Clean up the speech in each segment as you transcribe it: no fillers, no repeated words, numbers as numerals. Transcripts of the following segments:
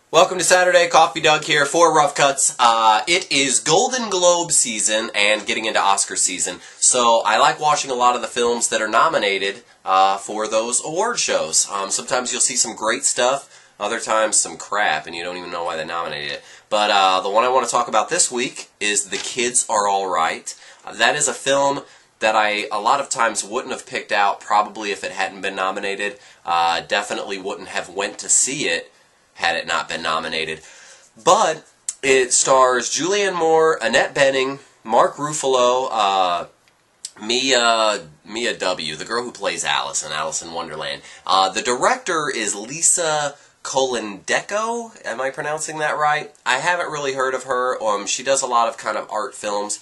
Welcome to Saturday. Coffee Doug here for Rough Cuts. It is Golden Globe season and getting into Oscar season, so I like watching a lot of the films that are nominated for those award shows. Sometimes you'll see some great stuff, other times some crap, and you don't even know why they nominated it. But the one I want to talk about this week is The Kids Are Alright. That is a film that I a lot of times wouldn't have picked out probably if it hadn't been nominated. Definitely wouldn't have went to see it had it not been nominated. But it stars Julianne Moore, Annette Bening, Mark Ruffalo, Mia W., the girl who plays Alice in Alice in Wonderland. The director is Lisa Cholodenko. Am I pronouncing that right? I haven't really heard of her. She does a lot of kind of art films.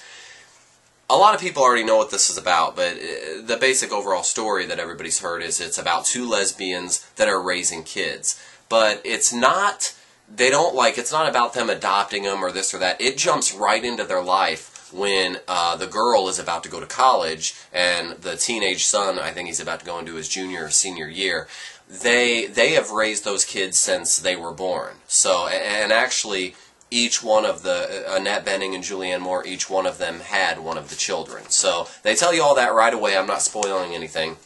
A lot of people already know what this is about, but the basic overall story that everybody's heard is it's about two lesbians that are raising kids. But it's not, it's not about them adopting them or this or that. It jumps right into their life when the girl is about to go to college and the teenage son, I think he's about to go into his junior or senior year. They have raised those kids since they were born. So, and actually, each one of the, Annette Bening and Julianne Moore, each one of them had one of the children. So, they tell you all that right away. I'm not spoiling anything.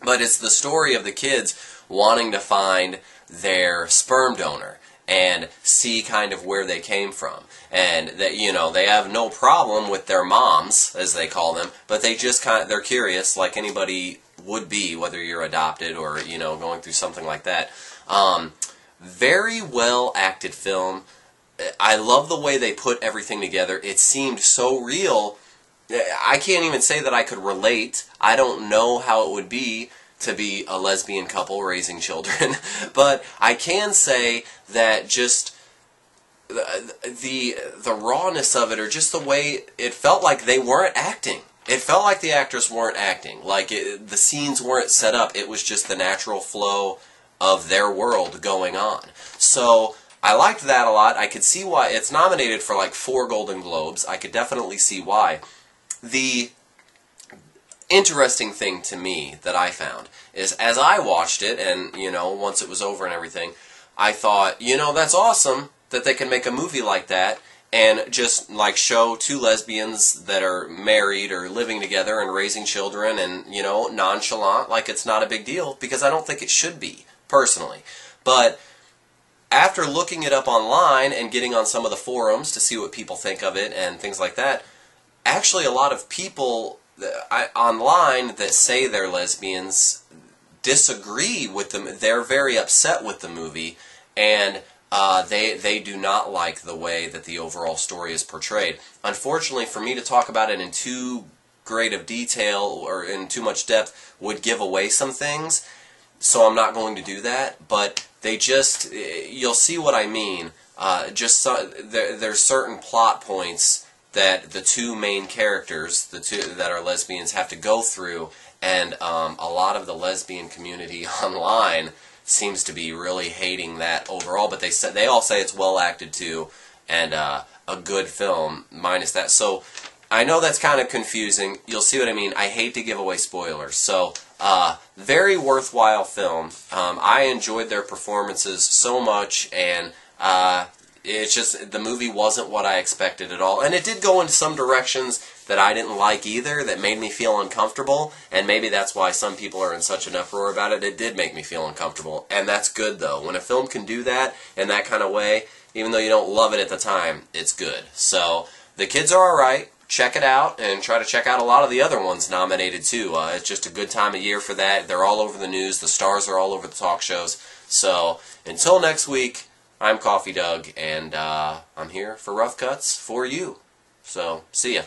But it's the story of the kids wanting to find their sperm donor and see kind of where they came from. And that, you know, they have no problem with their moms, as they call them, but they just they're curious like anybody would be, whether you're adopted or, you know, going through something like that. Very well acted film. I love the way they put everything together. It seemed so real. I can't even say that I could relate. I don't know how it would be to be a lesbian couple raising children, but I can say that just the rawness of it, or just the way it felt like they weren't acting. It felt like the actors weren't acting, like the scenes weren't set up. It was just the natural flow of their world going on. So I liked that a lot. I could see why it's nominated for like 4 Golden Globes. I could definitely see why. The interesting thing to me that I found is, as I watched it, and, you know, once it was over and everything, I thought, you know, that's awesome that they can make a movie like that and just, like, show two lesbians that are married or living together and raising children and, you know, nonchalant, like it's not a big deal, because I don't think it should be, personally. But after looking it up online and getting on some of the forums to see what people think of it and things like that, actually a lot of people online that say they're lesbians disagree with them. They're very upset with the movie, and they do not like the way that the overall story is portrayed. Unfortunately, for me to talk about it in too great of detail or in too much depth would give away some things, so I'm not going to do that. But they just, you'll see what I mean. There's certain plot points that the two main characters, the two that are lesbians, have to go through, and a lot of the lesbian community online seems to be really hating that overall, but they all say it's well acted too, and a good film, minus that. So I know that's kind of confusing. You'll see what I mean. I hate to give away spoilers. So very worthwhile film. I enjoyed their performances so much, and it's just, the movie wasn't what I expected at all. And it did go into some directions that I didn't like either, that made me feel uncomfortable. And maybe that's why some people are in such an uproar about it. It did make me feel uncomfortable. And that's good, though. When a film can do that in that kind of way, even though you don't love it at the time, it's good. So, The Kids Are Alright. Check it out, and try to check out a lot of the other ones nominated, too. It's just a good time of year for that. They're all over the news. The stars are all over the talk shows. So, until next week, I'm Coffee Doug, and I'm here for Rough Cuts for you. So, see ya.